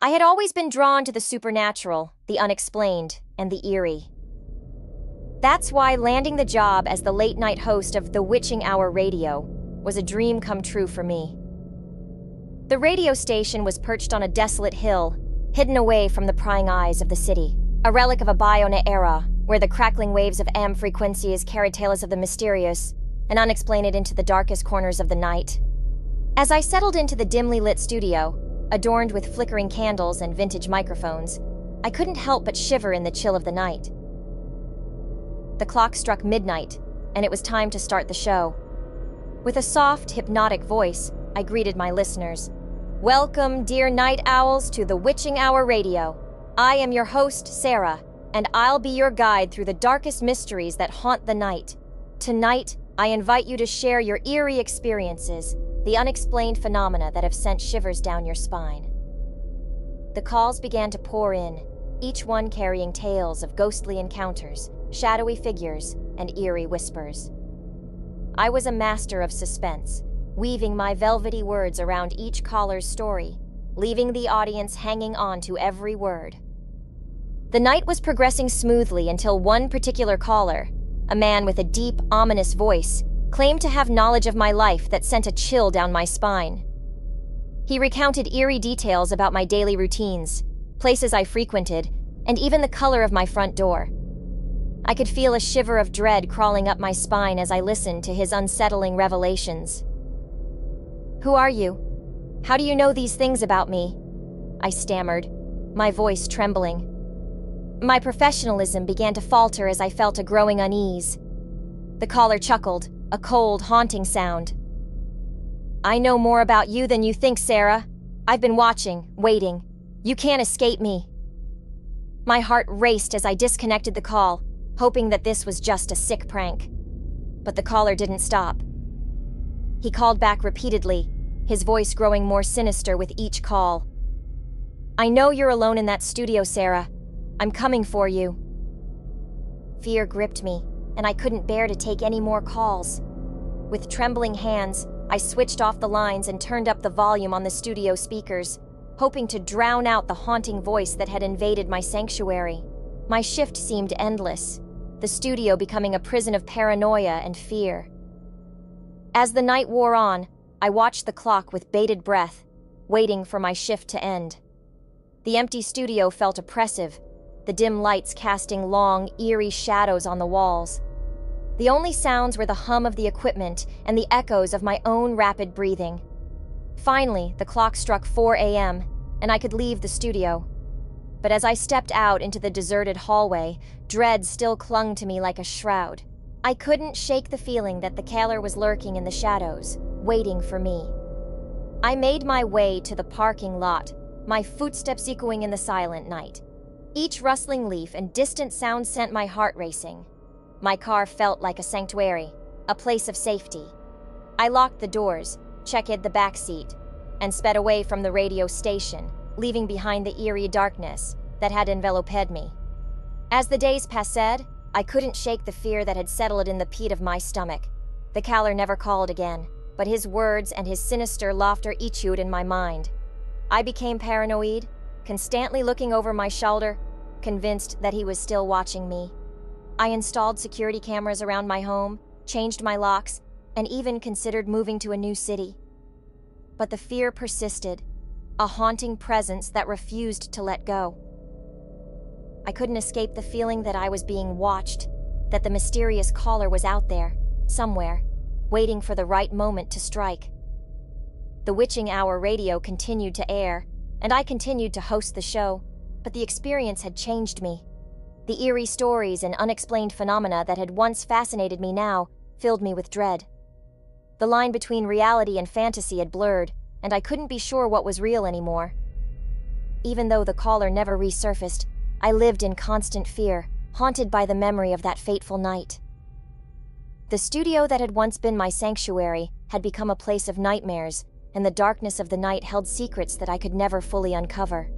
I had always been drawn to the supernatural, the unexplained, and the eerie. That's why landing the job as the late-night host of The Witching Hour Radio was a dream come true for me. The radio station was perched on a desolate hill, hidden away from the prying eyes of the city, a relic of a bygone era where the crackling waves of AM frequencies carried tales of the mysterious and unexplained into the darkest corners of the night. As I settled into the dimly lit studio, adorned with flickering candles and vintage microphones, I couldn't help but shiver in the chill of the night. The clock struck midnight, and it was time to start the show. With a soft, hypnotic voice, I greeted my listeners. Welcome, dear night owls, to The Witching Hour Radio. I am your host, Sarah, and I'll be your guide through the darkest mysteries that haunt the night. Tonight, I invite you to share your eerie experiences, the unexplained phenomena that have sent shivers down your spine. The calls began to pour in, each one carrying tales of ghostly encounters, shadowy figures, and eerie whispers. I was a master of suspense, weaving my velvety words around each caller's story, leaving the audience hanging on to every word. The night was progressing smoothly until one particular caller, a man with a deep, ominous voice, claimed to have knowledge of my life that sent a chill down my spine. He recounted eerie details about my daily routines, places I frequented, and even the color of my front door. I could feel a shiver of dread crawling up my spine as I listened to his unsettling revelations. "Who are you? How do you know these things about me?" I stammered, my voice trembling. My professionalism began to falter as I felt a growing unease. The caller chuckled, a cold, haunting sound. "I know more about you than you think, Sarah. I've been watching, waiting. You can't escape me." My heart raced as I disconnected the call, hoping that this was just a sick prank. But the caller didn't stop. He called back repeatedly, his voice growing more sinister with each call. "I know you're alone in that studio, Sarah. I'm coming for you." Fear gripped me, and I couldn't bear to take any more calls. With trembling hands, I switched off the lines and turned up the volume on the studio speakers, hoping to drown out the haunting voice that had invaded my sanctuary. My shift seemed endless, the studio becoming a prison of paranoia and fear. As the night wore on, I watched the clock with bated breath, waiting for my shift to end. The empty studio felt oppressive, the dim lights casting long, eerie shadows on the walls. The only sounds were the hum of the equipment and the echoes of my own rapid breathing. Finally, the clock struck 4 a.m., and I could leave the studio. But as I stepped out into the deserted hallway, dread still clung to me like a shroud. I couldn't shake the feeling that the caller was lurking in the shadows, waiting for me. I made my way to the parking lot, my footsteps echoing in the silent night. Each rustling leaf and distant sound sent my heart racing. My car felt like a sanctuary, a place of safety. I locked the doors, checked the back seat, and sped away from the radio station, leaving behind the eerie darkness that had enveloped me. As the days passed, I couldn't shake the fear that had settled in the pit of my stomach. The caller never called again, but his words and his sinister laughter echoed in my mind. I became paranoid, constantly looking over my shoulder, convinced that he was still watching me. I installed security cameras around my home, changed my locks, and even considered moving to a new city. But the fear persisted, a haunting presence that refused to let go. I couldn't escape the feeling that I was being watched, that the mysterious caller was out there, somewhere, waiting for the right moment to strike. The Witching Hour Radio continued to air, and I continued to host the show, but the experience had changed me. The eerie stories and unexplained phenomena that had once fascinated me now filled me with dread. The line between reality and fantasy had blurred, and I couldn't be sure what was real anymore. Even though the caller never resurfaced, I lived in constant fear, haunted by the memory of that fateful night. The studio that had once been my sanctuary had become a place of nightmares, and the darkness of the night held secrets that I could never fully uncover.